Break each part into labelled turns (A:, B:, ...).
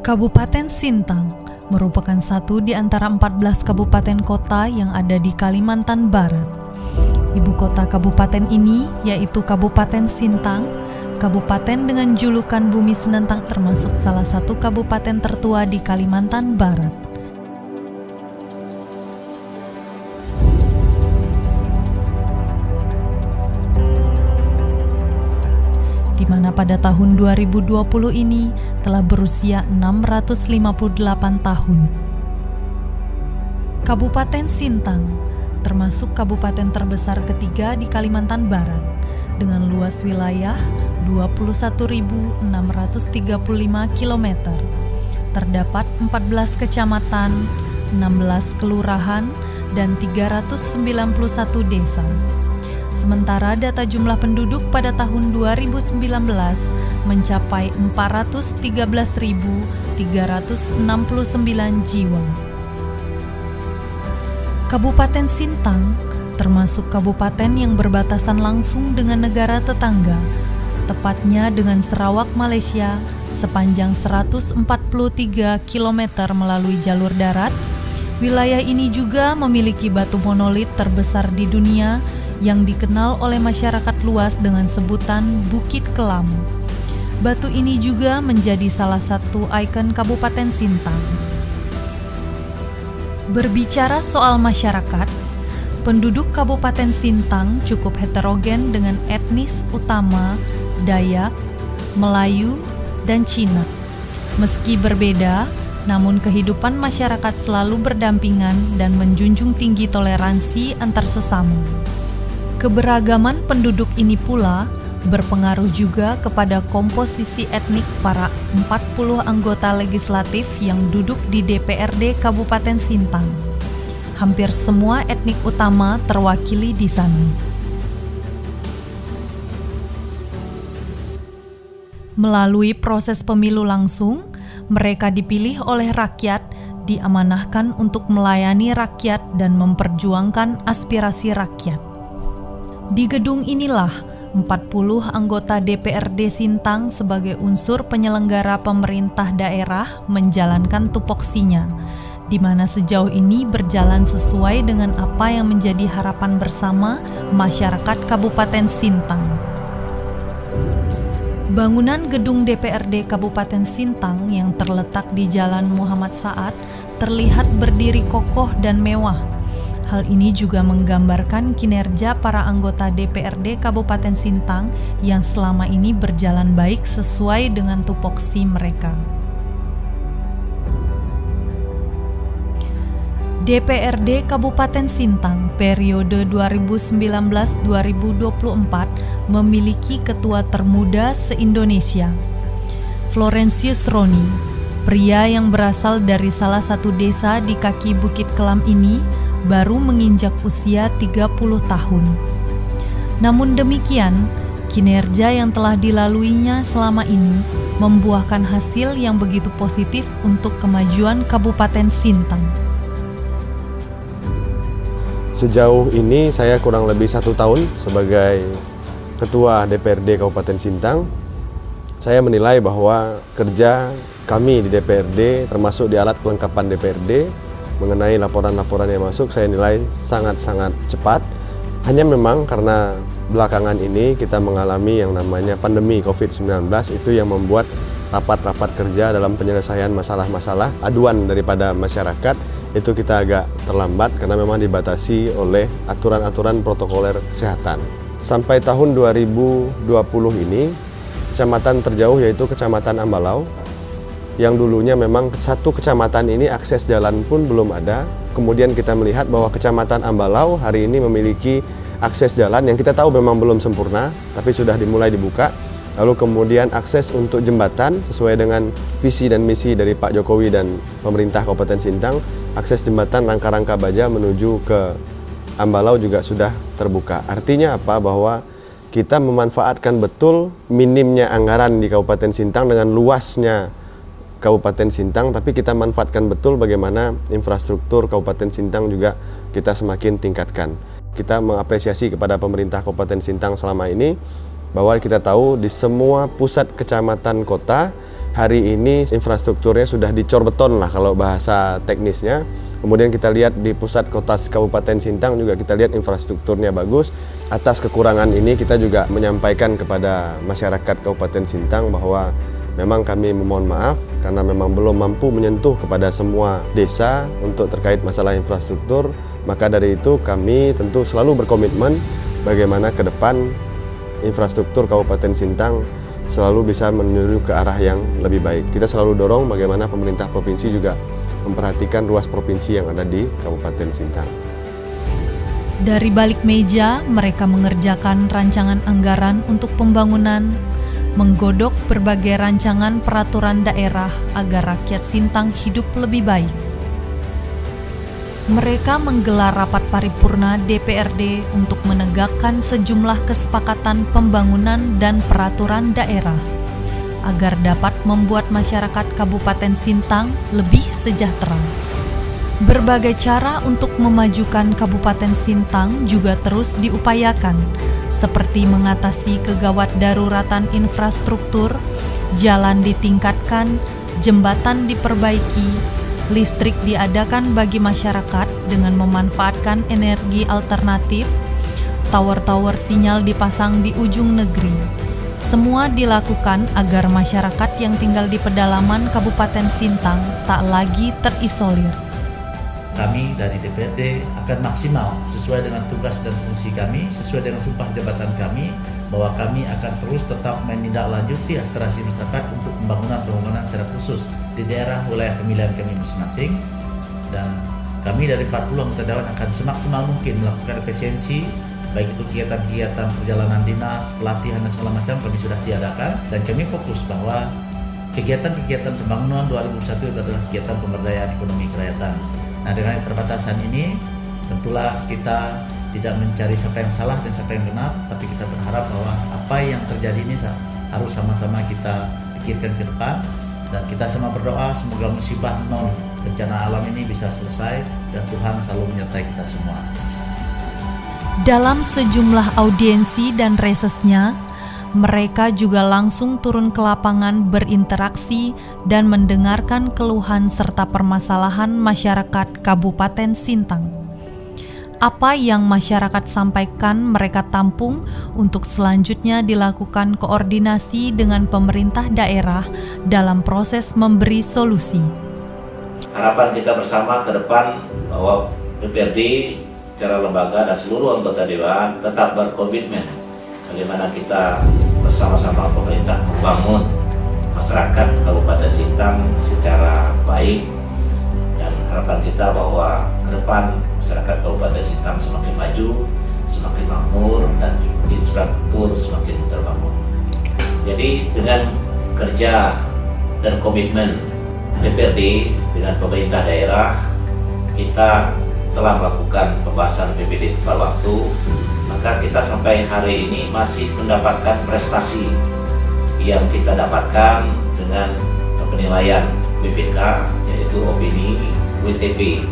A: Kabupaten Sintang merupakan satu di antara 14 kabupaten kota yang ada di Kalimantan Barat. Ibu kota kabupaten ini yaitu Kabupaten Sintang, kabupaten dengan julukan Bumi Senentang, termasuk salah satu kabupaten tertua di Kalimantan Barat. Di mana pada tahun 2020 ini telah berusia 658 tahun. Kabupaten Sintang termasuk kabupaten terbesar ketiga di Kalimantan Barat dengan luas wilayah 21.635 km. Terdapat 14 kecamatan, 16 kelurahan, dan 391 desa. Sementara data jumlah penduduk pada tahun 2019 mencapai 413.369 jiwa. Kabupaten Sintang termasuk kabupaten yang berbatasan langsung dengan negara tetangga, tepatnya dengan Sarawak, Malaysia, sepanjang 143 km melalui jalur darat. Wilayah ini juga memiliki batu monolit terbesar di dunia yang dikenal oleh masyarakat luas dengan sebutan Bukit Kelam. Batu ini juga menjadi salah satu ikon Kabupaten Sintang. Berbicara soal masyarakat, penduduk Kabupaten Sintang cukup heterogen dengan etnis utama Dayak, Melayu, dan Cina. Meski berbeda, namun kehidupan masyarakat selalu berdampingan dan menjunjung tinggi toleransi antar sesama. Keberagaman penduduk ini pula berpengaruh juga kepada komposisi etnik para 40 anggota legislatif yang duduk di DPRD Kabupaten Sintang. Hampir semua etnik utama terwakili di sana. Melalui proses pemilu langsung, mereka dipilih oleh rakyat, diamanahkan untuk melayani rakyat dan memperjuangkan aspirasi rakyat. Di gedung inilah 40 anggota DPRD Sintang sebagai unsur penyelenggara pemerintah daerah menjalankan tupoksinya, di mana sejauh ini berjalan sesuai dengan apa yang menjadi harapan bersama masyarakat Kabupaten Sintang. Bangunan gedung DPRD Kabupaten Sintang yang terletak di Jalan Muhammad Saat terlihat berdiri kokoh dan mewah. Hal ini juga menggambarkan kinerja para anggota DPRD Kabupaten Sintang yang selama ini berjalan baik sesuai dengan tupoksi mereka. DPRD Kabupaten Sintang periode 2019-2024 memiliki ketua termuda se-Indonesia, Florentius Roni. Pria yang berasal dari salah satu desa di kaki Bukit Kelam ini baru menginjak usia 30 tahun. Namun demikian, kinerja yang telah dilaluinya selama ini membuahkan hasil yang begitu positif untuk kemajuan Kabupaten Sintang.
B: Sejauh ini saya kurang lebih 1 tahun sebagai Ketua DPRD Kabupaten Sintang. Saya menilai bahwa kerja kami di DPRD, termasuk di alat kelengkapan DPRD, mengenai laporan-laporan yang masuk, saya nilai sangat-sangat cepat. Hanya memang karena belakangan ini kita mengalami yang namanya pandemi COVID-19, itu yang membuat rapat-rapat kerja dalam penyelesaian masalah-masalah aduan daripada masyarakat itu kita agak terlambat karena memang dibatasi oleh aturan-aturan protokoler kesehatan. Sampai tahun 2020 ini, kecamatan terjauh yaitu Kecamatan Ambalau, yang dulunya memang satu kecamatan ini akses jalan pun belum ada. Kemudian kita melihat bahwa Kecamatan Ambalau hari ini memiliki akses jalan yang kita tahu memang belum sempurna, tapi sudah dimulai dibuka. Lalu kemudian akses untuk jembatan sesuai dengan visi dan misi dari Pak Jokowi dan pemerintah Kabupaten Sintang, akses jembatan Rangka-Rangka Baja menuju ke Ambalau juga sudah terbuka. Artinya apa? Bahwa kita memanfaatkan betul minimnya anggaran di Kabupaten Sintang dengan luasnya Kabupaten Sintang, tapi kita manfaatkan betul bagaimana infrastruktur Kabupaten Sintang juga kita semakin tingkatkan. Kita mengapresiasi kepada pemerintah Kabupaten Sintang selama ini, bahwa kita tahu di semua pusat kecamatan kota hari ini infrastrukturnya sudah dicor beton lah kalau bahasa teknisnya. Kemudian kita lihat di pusat kota Kabupaten Sintang juga kita lihat infrastrukturnya bagus. Atas kekurangan ini kita juga menyampaikan kepada masyarakat Kabupaten Sintang bahwa memang kami memohon maaf karena memang belum mampu menyentuh kepada semua desa untuk terkait masalah infrastruktur. Maka dari itu kami tentu selalu berkomitmen bagaimana ke depan infrastruktur Kabupaten Sintang selalu bisa menuju ke arah yang lebih baik. Kita selalu dorong bagaimana pemerintah provinsi juga memperhatikan ruas provinsi yang ada di Kabupaten Sintang.
A: Dari balik meja, mereka mengerjakan rancangan anggaran untuk pembangunan, menggodok berbagai rancangan peraturan daerah agar rakyat Sintang hidup lebih baik. Mereka menggelar rapat paripurna DPRD untuk menegakkan sejumlah kesepakatan pembangunan dan peraturan daerah agar dapat membuat masyarakat Kabupaten Sintang lebih sejahtera. Berbagai cara untuk memajukan Kabupaten Sintang juga terus diupayakan, seperti mengatasi kegawat daruratan infrastruktur, jalan ditingkatkan, jembatan diperbaiki, listrik diadakan bagi masyarakat dengan memanfaatkan energi alternatif, tower-tower sinyal dipasang di ujung negeri. Semua dilakukan agar masyarakat yang tinggal di pedalaman Kabupaten Sintang tak lagi terisolir.
C: Kami dari DPRD akan maksimal sesuai dengan tugas dan fungsi kami, sesuai dengan sumpah jabatan kami, bahwa kami akan terus tetap menindaklanjuti aspirasi masyarakat untuk pembangunan secara khusus di daerah wilayah pemilihan kami masing-masing. Dan kami dari 40 anggota dewan akan semaksimal mungkin melakukan efisiensi, baik itu kegiatan-kegiatan perjalanan dinas, pelatihan dan segala macam kami sudah tiadakan, dan kami fokus bahwa kegiatan-kegiatan pembangunan 2021 itu adalah kegiatan pemberdayaan ekonomi kerakyatan. Nah, dengan keterbatasan ini tentulah kita tidak mencari siapa yang salah dan siapa yang benar, tapi kita berharap bahwa apa yang terjadi ini harus sama-sama kita pikirkan ke depan, dan kita sama berdoa semoga musibah non bencana alam ini bisa selesai dan Tuhan selalu menyertai kita semua.
A: Dalam sejumlah audiensi dan resesnya, mereka juga langsung turun ke lapangan berinteraksi dan mendengarkan keluhan serta permasalahan masyarakat Kabupaten Sintang. Apa yang masyarakat sampaikan mereka tampung untuk selanjutnya dilakukan koordinasi dengan pemerintah daerah dalam proses memberi solusi.
C: Harapan kita bersama ke depan bahwa DPRD secara lembaga dan seluruh anggota dewan tetap berkomitmen bagaimana kita bersama-sama pemerintah membangun masyarakat Kabupaten Sintang secara baik, dan harapan kita bahwa ke depan masyarakat Kabupaten Sintang semakin maju, semakin makmur, dan infrastruktur semakin terbangun. Jadi dengan kerja dan komitmen DPRD dengan pemerintah daerah, kita telah melakukan pembahasan PPD tepat waktu, maka kita sampai hari ini masih mendapatkan prestasi yang kita dapatkan dengan penilaian BPK, yaitu opini WTP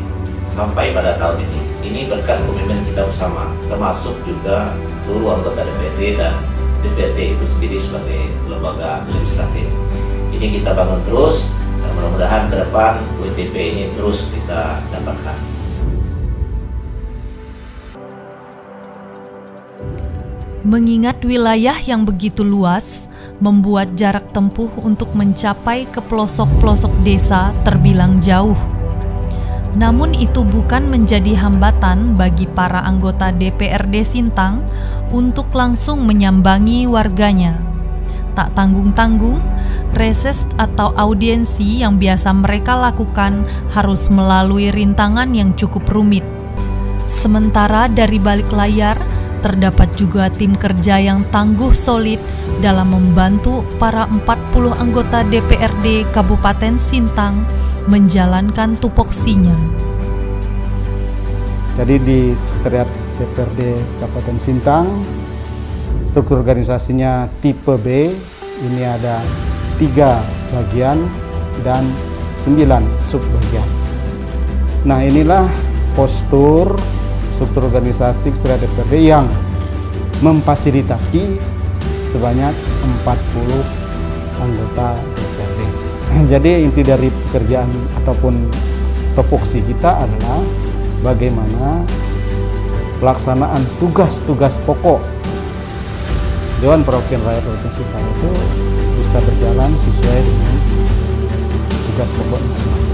C: sampai pada tahun ini. Ini berkat komitmen kita bersama, termasuk juga seluruh anggota DPRD dan DPRD itu sendiri sebagai lembaga legislatif. Ini kita bangun terus, dan mudah-mudahan ke depan WTP ini terus kita dapatkan.
A: Mengingat wilayah yang begitu luas, membuat jarak tempuh untuk mencapai ke pelosok-pelosok desa terbilang jauh. Namun itu bukan menjadi hambatan bagi para anggota DPRD Sintang untuk langsung menyambangi warganya. Tak tanggung-tanggung, reses atau audiensi yang biasa mereka lakukan harus melalui rintangan yang cukup rumit. Sementara dari balik layar, terdapat juga tim kerja yang tangguh solid dalam membantu para 40 anggota DPRD Kabupaten Sintang menjalankan tupoksinya.
D: Jadi di Sekretariat DPRD Kabupaten Sintang, struktur organisasinya tipe B, ini ada 3 bagian dan 9 subbagian. Nah, inilah postur struktur organisasi Sekretariat DPRD yang memfasilitasi sebanyak 40 anggota DPRD. Jadi inti dari pekerjaan ataupun topoksi kita adalah bagaimana pelaksanaan tugas-tugas pokok Dewan Perwakilan Rakyat Provinsi Sintang itu bisa berjalan sesuai dengan tugas pokok masing-masing.